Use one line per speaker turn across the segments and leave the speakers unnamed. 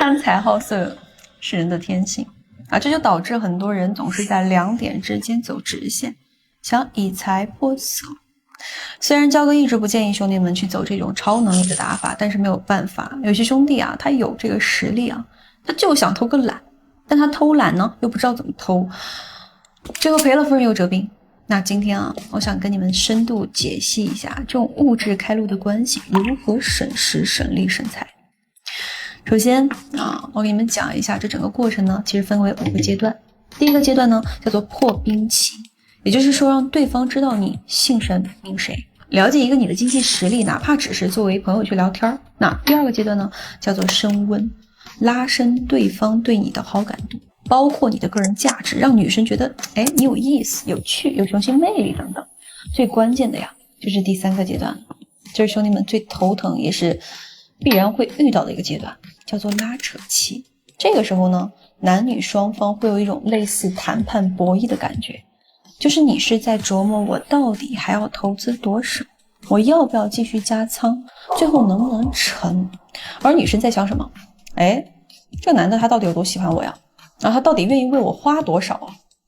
贪财好色是人的天性啊，这就导致很多人总是在两点之间走直线，想以财破色。虽然焦哥一直不建议兄弟们去走这种超能力的打法，但是没有办法，有些兄弟啊，他有这个实力啊，他就想偷个懒，但他偷懒呢，又不知道怎么偷，最后赔了夫人又折兵。那今天啊，我想跟你们深度解析一下这种物质开路的关系，如何省时、省力、省财。首先啊，我给你们讲一下这整个过程呢，其实分为5个阶段。第一个阶段呢，叫做破冰期，也就是说让对方知道你姓神名谁，了解一个你的经济实力，哪怕只是作为朋友去聊天。那第二个阶段呢，叫做升温，拉伸对方对你的好感度，包括你的个人价值，让女生觉得你有意思、有趣、有雄性魅力等等。最关键的呀，就是第3个阶段，这是兄弟们最头疼也是必然会遇到的一个阶段，叫做拉扯期。这个时候呢，男女双方会有一种类似谈判博弈的感觉，就是你是在琢磨我到底还要投资多少，我要不要继续加仓，最后能不能成。而女生在想什么？这个男的他到底有多喜欢我呀？然后他到底愿意为我花多少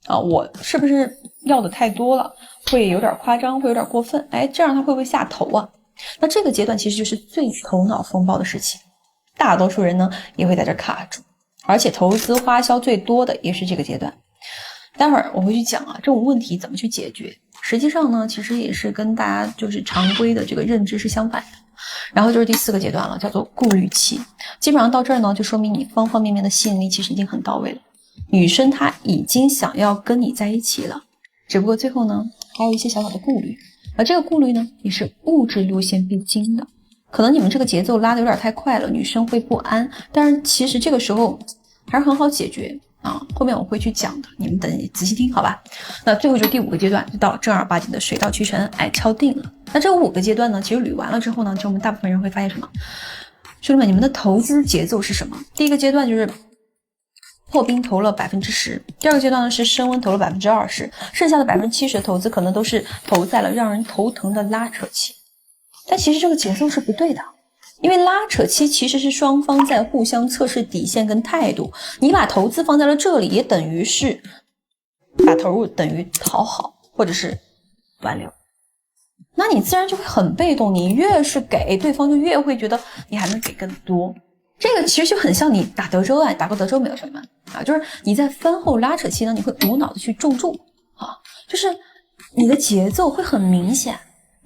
啊？我是不是要的太多了，会有点夸张，会有点过分？这样他会不会下头啊？那这个阶段其实就是最头脑风暴的时期，大多数人呢也会在这卡住，而且投资花销最多的也是这个阶段。待会儿我会去讲啊，这种问题怎么去解决。实际上呢，其实也是跟大家就是常规的这个认知是相反的。然后就是第4个阶段了，叫做顾虑期。基本上到这儿呢，就说明你方方面面的吸引力其实已经很到位了，女生她已经想要跟你在一起了，只不过最后呢还有一些小小的顾虑，而这个顾虑呢也是物质路线必经的。可能你们这个节奏拉得有点太快了，女生会不安，但是其实这个时候还是很好解决啊，后面我会去讲的，你们等仔细听好吧。那最后就第5个阶段，就到正儿八经的水到渠成，敲定了。那这5个阶段呢，其实捋完了之后呢，就我们大部分人会发现什么？兄弟们，你们的投资节奏是什么？第一个阶段就是破冰投了 10%， 第二个阶段呢是升温投了 20%， 剩下的 70% 的投资可能都是投在了让人头疼的拉扯期。但其实这个节奏是不对的，因为拉扯期其实是双方在互相测试底线跟态度，你把投资放在了这里，也等于是把投入等于讨好或者是挽留，那你自然就会很被动，你越是给对方就越会觉得你还能给更多。这个其实就很像你打德州啊，打过德州没有兄弟们啊？就是你在番后拉扯期呢，你会无脑的去重注啊，就是你的节奏会很明显，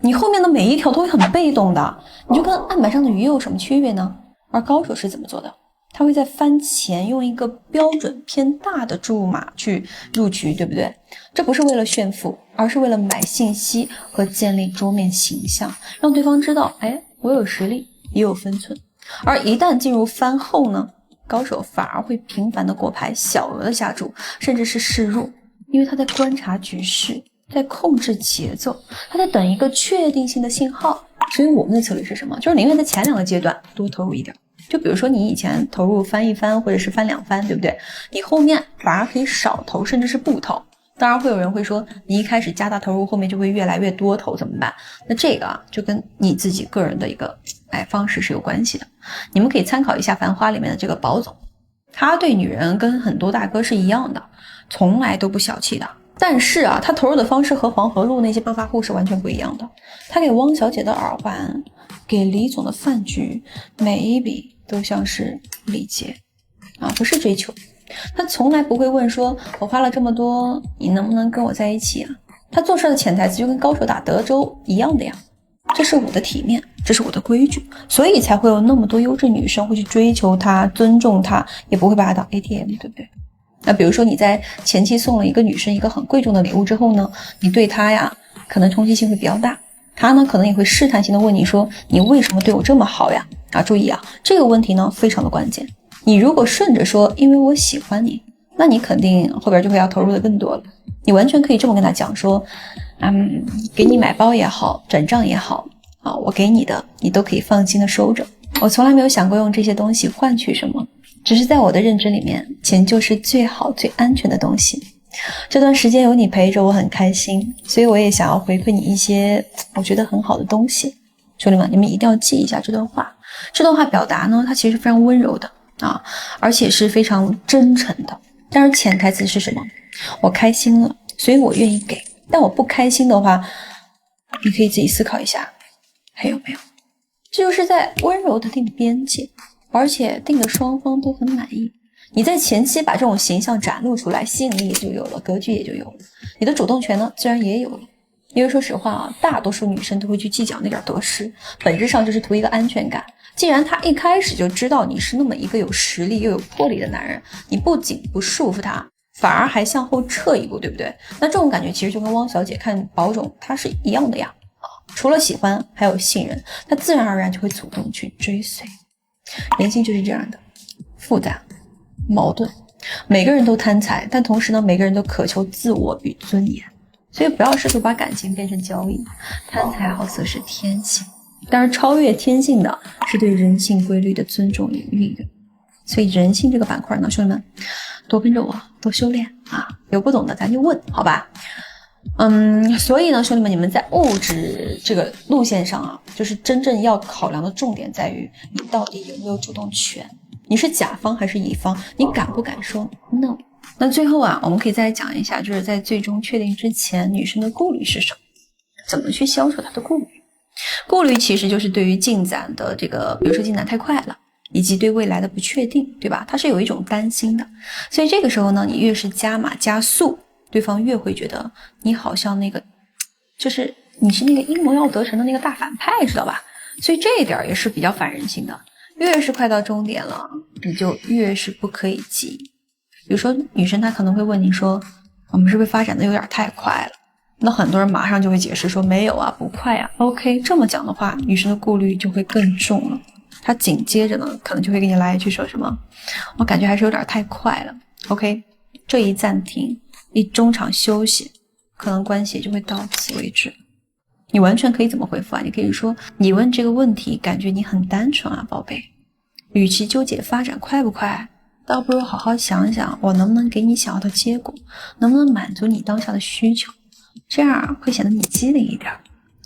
你后面的每一条都会很被动的，你就跟案板上的鱼有什么区别呢？而高手是怎么做的？他会在番前用一个标准偏大的注码去入局，对不对？这不是为了炫富，而是为了买信息和建立桌面形象，让对方知道我有实力也有分寸。而一旦进入番后呢，高手反而会频繁的过牌，小额的下注，甚至是示弱，因为他在观察局势，在控制节奏，他在等一个确定性的信号。所以我们的策略是什么？就是宁愿在前2个阶段多投入一点。就比如说你以前投入翻1番或者是翻2番，对不对？你后面反而可以少投，甚至是不投。当然会有人会说，你一开始加大投入，后面就会越来越多投，怎么办？那这个就跟你自己个人的一个方式是有关系的。你们可以参考一下《繁花》里面的这个宝总，他对女人跟很多大哥是一样的，从来都不小气的。但是啊，他投入的方式和黄河路那些暴发户是完全不一样的。他给汪小姐的耳环，给李总的饭局，每一笔都像是礼节啊，不是追求。他从来不会问说，我花了这么多，你能不能跟我在一起啊？他做事的潜台词就跟高手打德州一样的呀。这是我的体面，这是我的规矩，所以才会有那么多优质女生会去追求他，尊重他，也不会把他当 ATM， 对不对？那比如说你在前期送了一个女生一个很贵重的礼物之后呢，你对她呀可能冲击性会比较大，她呢可能也会试探性的问你说，你为什么对我这么好呀？注意啊，这个问题呢非常的关键。你如果顺着说因为我喜欢你，那你肯定后边就会要投入的更多了。你完全可以这么跟他讲说，给你买包也好，转账也好啊，我给你的你都可以放心的收着，我从来没有想过用这些东西换取什么，只是在我的认知里面，钱就是最好最安全的东西。这段时间有你陪着我很开心，所以我也想要回馈你一些我觉得很好的东西。兄弟们，你们一定要记一下这段话。这段话表达呢，它其实非常温柔的，啊，而且是非常真诚的。当然潜台词是什么？我开心了，所以我愿意给。但我不开心的话，你可以自己思考一下，还有没有？这就是在温柔的定边界，而且定的双方都很满意。你在前期把这种形象展露出来，吸引力也就有了，格局也就有了，你的主动权呢自然也有了。因为说实话啊，大多数女生都会去计较那点得失，本质上就是图一个安全感。既然他一开始就知道你是那么一个有实力又有魄力的男人，你不仅不束缚他，反而还向后撤一步，对不对？那这种感觉其实就跟汪小姐看宝种她是一样的呀。除了喜欢还有信任，他自然而然就会主动去追随。人性就是这样的复杂矛盾，每个人都贪财，但同时呢，每个人都渴求自我与尊严。所以不要试图把感情变成交易，贪财好色是天性，但是超越天性的是对人性规律的尊重与利用。所以人性这个板块呢，兄弟们多跟着我，多修炼啊！有不懂的咱就问，好吧？所以呢，兄弟们，你们在物质这个路线上啊，就是真正要考量的重点在于你到底有没有主动权，你是甲方还是乙方，你敢不敢说 no？那最后啊，我们可以再来讲一下，就是在最终确定之前，女生的顾虑是什么？怎么去消除她的顾虑？顾虑其实就是对于进展的这个，比如说进展太快了，以及对未来的不确定，对吧？她是有一种担心的。所以这个时候呢，你越是加码加速，对方越会觉得你好像那个，就是你是那个阴谋要得逞的那个大反派，知道吧？所以这一点也是比较反人性的。越是快到终点了，你就越是不可以急。比如说女生她可能会问你说，我们是不是发展的有点太快了？那很多人马上就会解释说没有啊，不快啊。OK， 这么讲的话，女生的顾虑就会更重了。她紧接着呢，可能就会给你来一句说什么，我感觉还是有点太快了。OK， 这一暂停，一中场休息，可能关系就会到此为止。你完全可以怎么回复啊？你可以说，你问这个问题，感觉你很单纯啊，宝贝。与其纠结发展快不快，倒不如好好想想，我能不能给你想要的结果，能不能满足你当下的需求，这样会显得你机灵一点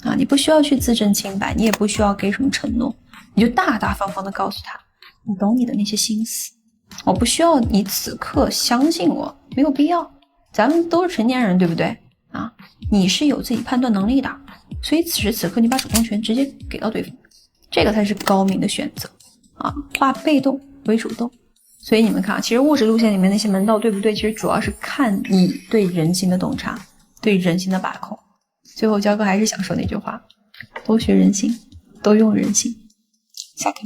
啊！你不需要去自证清白，你也不需要给什么承诺，你就大大方方的告诉他，我懂你的那些心思，我不需要你此刻相信我，没有必要。咱们都是成年人，对不对啊？你是有自己判断能力的，所以此时此刻你把主动权直接给到对方，这个才是高明的选择啊！化被动为主动。所以你们看啊，其实物质路线里面那些门道对不对，其实主要是看你对人性的洞察，对人性的把控。最后焦哥还是想说那句话，多学人性，多用人性。下课。